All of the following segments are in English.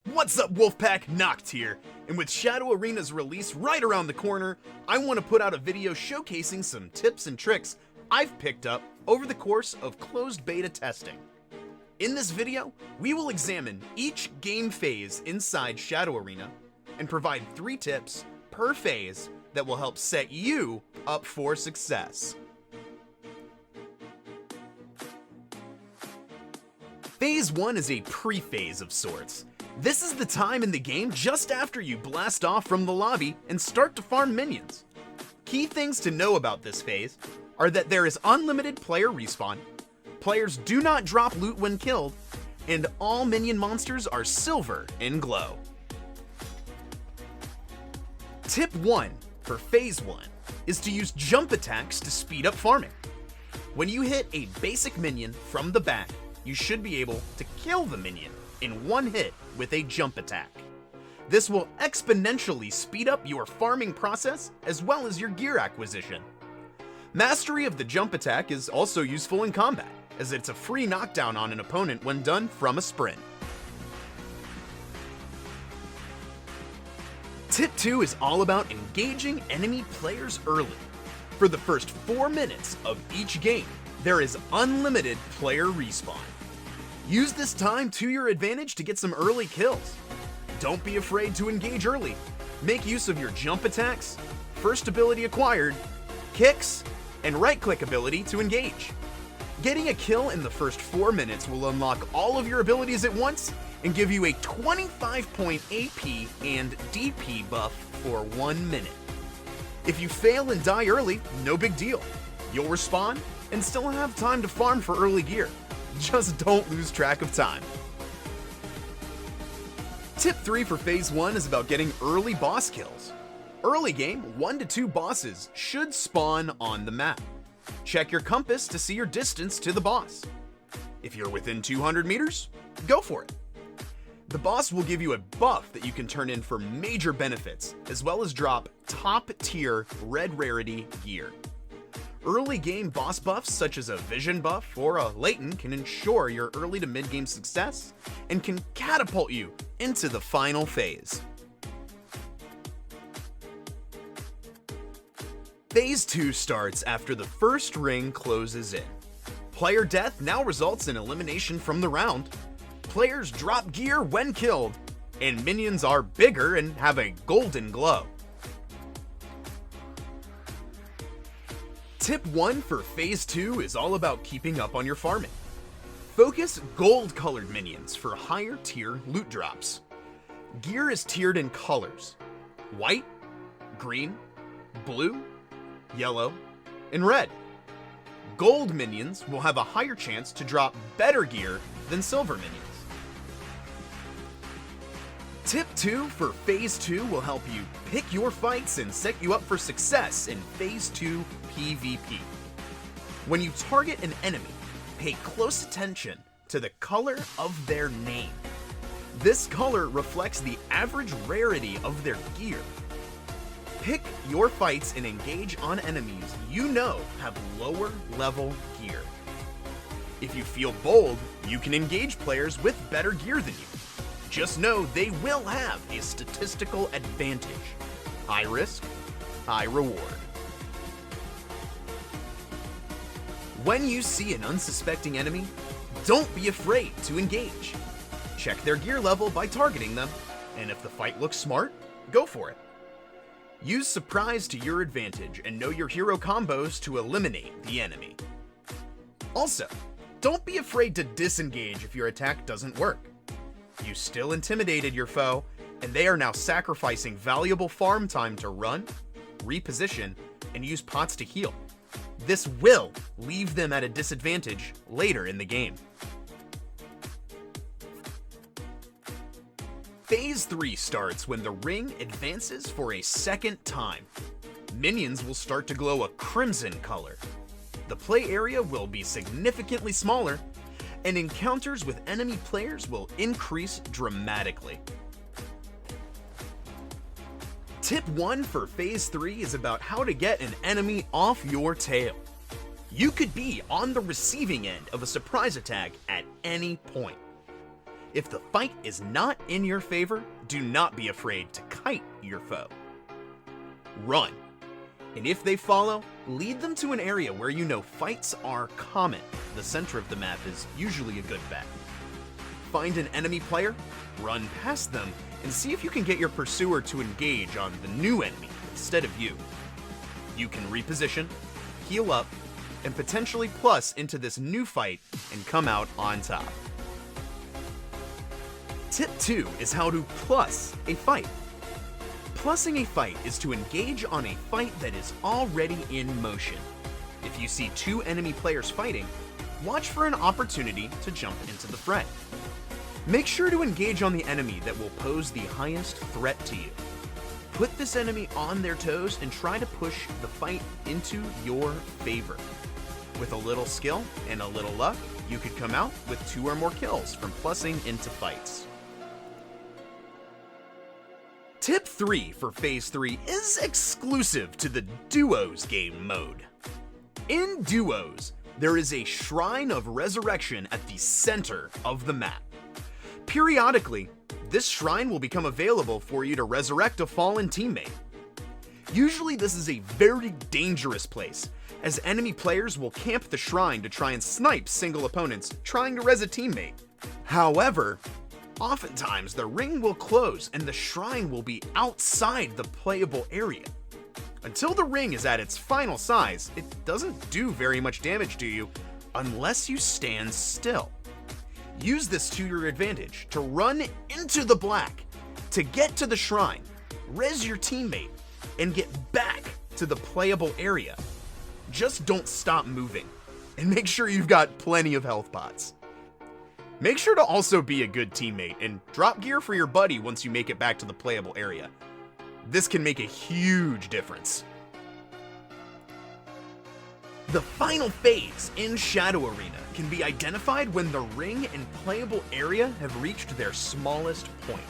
What's up, Wolfpack? Noct here, and with Shadow Arena's release right around the corner, I want to put out a video showcasing some tips and tricks I've picked up over the course of closed beta testing. In this video, we will examine each game phase inside Shadow Arena and provide 3 tips per phase that will help set you up for success. Phase 1 is a pre-phase of sorts. This is the time in the game just after you blast off from the lobby and start to farm minions. Key things to know about this phase are that there is unlimited player respawn, players do not drop loot when killed, and all minion monsters are silver in glow. Tip 1 for Phase 1 is to use jump attacks to speed up farming. When you hit a basic minion from the back, you should be able to kill the minion in one hit with a jump attack. This will exponentially speed up your farming process as well as your gear acquisition. Mastery of the jump attack is also useful in combat, as it's a free knockdown on an opponent when done from a sprint. Tip 2 is all about engaging enemy players early. For the first 4 minutes of each game, there is unlimited player respawn. Use this time to your advantage to get some early kills. Don't be afraid to engage early. Make use of your jump attacks, first ability acquired, kicks, and right-click ability to engage. Getting a kill in the first 4 minutes will unlock all of your abilities at once and give you a 25-point AP and DP buff for 1 minute. If you fail and die early, no big deal. You'll respawn and still have time to farm for early gear. Just don't lose track of time. Tip 3 for Phase 1 is about getting early boss kills. Early game, 1 to 2 bosses should spawn on the map. Check your compass to see your distance to the boss. If you're within 200 meters, go for it. The boss will give you a buff that you can turn in for major benefits, as well as drop top tier red rarity gear. Early game boss buffs such as a vision buff or a Leighton can ensure your early to mid game success and can catapult you into the final phase. Phase 2 starts after the first ring closes in. Player death now results in elimination from the round. Players drop gear when killed, and minions are bigger and have a golden glow. Tip 1 for Phase 2 is all about keeping up on your farming. Focus gold-colored minions for higher tier loot drops. Gear is tiered in colors: white, green, blue, yellow, and red. Gold minions will have a higher chance to drop better gear than silver minions. Tip 2 for Phase 2 will help you pick your fights and set you up for success in Phase 2 PvP. When you target an enemy, pay close attention to the color of their name. This color reflects the average rarity of their gear. Pick your fights and engage on enemies you know have lower level gear. If you feel bold, you can engage players with better gear than you. Just know they will have a statistical advantage. High risk, high reward. When you see an unsuspecting enemy, don't be afraid to engage. Check their gear level by targeting them, and if the fight looks smart, go for it. Use surprise to your advantage and know your hero combos to eliminate the enemy. Also, don't be afraid to disengage if your attack doesn't work. You still intimidated your foe, and they are now sacrificing valuable farm time to run, reposition, and use pots to heal. This will leave them at a disadvantage later in the game. Phase 3 starts when the ring advances for a second time. Minions will start to glow a crimson color. The play area will be significantly smaller, and encounters with enemy players will increase dramatically. Tip 1 for Phase 3 is about how to get an enemy off your tail. You could be on the receiving end of a surprise attack at any point. If the fight is not in your favor, do not be afraid to kite your foe. Run. And if they follow, lead them to an area where you know fights are common. The center of the map is usually a good bet. Find an enemy player, run past them, and see if you can get your pursuer to engage on the new enemy instead of you. You can reposition, heal up, and potentially plus into this new fight and come out on top. Tip 2 is how to plus a fight. Plussing a fight is to engage on a fight that is already in motion. If you see two enemy players fighting, watch for an opportunity to jump into the fray. Make sure to engage on the enemy that will pose the highest threat to you. Put this enemy on their toes and try to push the fight into your favor. With a little skill and a little luck, you could come out with 2 or more kills from plussing into fights. Tip 3 for Phase 3 is exclusive to the Duos game mode. In Duos, there is a Shrine of Resurrection at the center of the map. Periodically, this shrine will become available for you to resurrect a fallen teammate. Usually this is a very dangerous place, as enemy players will camp the shrine to try and snipe single opponents trying to res a teammate. However, oftentimes the ring will close and the shrine will be outside the playable area. Until the ring is at its final size, it doesn't do very much damage to you unless you stand still. Use this to your advantage to run into the black, to get to the shrine, res your teammate, and get back to the playable area. Just don't stop moving, and make sure you've got plenty of health pots. Make sure to also be a good teammate and drop gear for your buddy once you make it back to the playable area. This can make a huge difference. The final phase in Shadow Arena can be identified when the ring and playable area have reached their smallest point.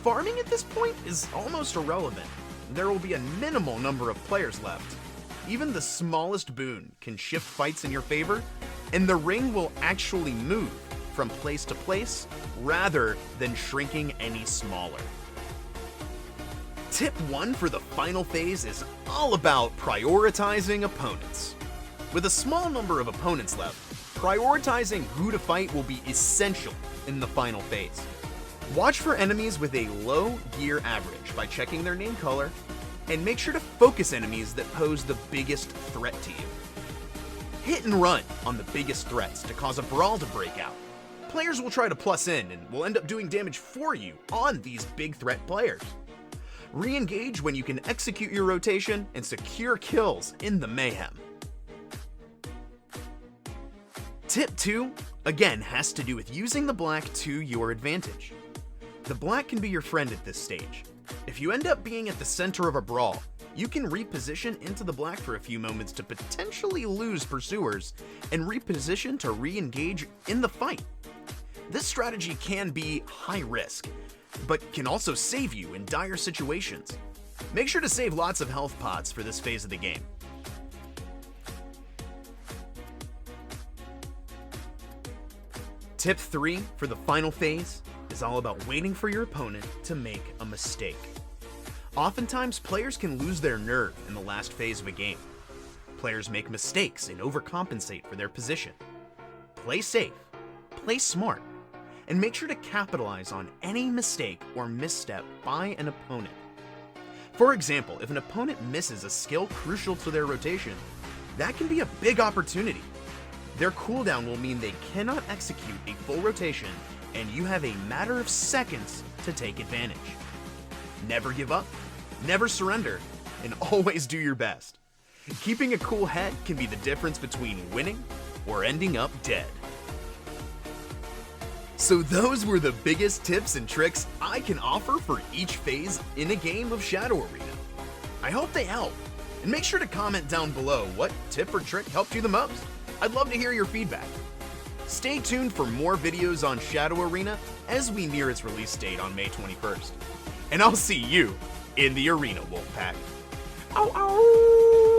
Farming at this point is almost irrelevant. There will be a minimal number of players left. Even the smallest boon can shift fights in your favor, and the ring will actually move from place to place rather than shrinking any smaller. Tip 1 for the final phase is all about prioritizing opponents. With a small number of opponents left, prioritizing who to fight will be essential in the final phase. Watch for enemies with a low gear average by checking their name color, and make sure to focus enemies that pose the biggest threat to you. Hit and run on the biggest threats to cause a brawl to break out. Players will try to plus in and will end up doing damage for you on these big threat players. Re-engage when you can execute your rotation and secure kills in the mayhem. Tip 2, again, has to do with using the black to your advantage. The black can be your friend at this stage. If you end up being at the center of a brawl, you can reposition into the black for a few moments to potentially lose pursuers and reposition to re-engage in the fight. This strategy can be high risk, but can also save you in dire situations. Make sure to save lots of health pots for this phase of the game. Tip 3 for the final phase is all about waiting for your opponent to make a mistake. Oftentimes, players can lose their nerve in the last phase of a game. Players make mistakes and overcompensate for their position. Play safe, play smart, and make sure to capitalize on any mistake or misstep by an opponent. For example, if an opponent misses a skill crucial to their rotation, that can be a big opportunity. Their cooldown will mean they cannot execute a full rotation, and you have a matter of seconds to take advantage. Never give up, never surrender, and always do your best. Keeping a cool head can be the difference between winning or ending up dead. So those were the biggest tips and tricks I can offer for each phase in a game of Shadow Arena. I hope they help, and make sure to comment down below what tip or trick helped you the most. I'd love to hear your feedback. Stay tuned for more videos on Shadow Arena as we near its release date on May 21st. And I'll see you in the arena, Wolfpack. Ow, ow.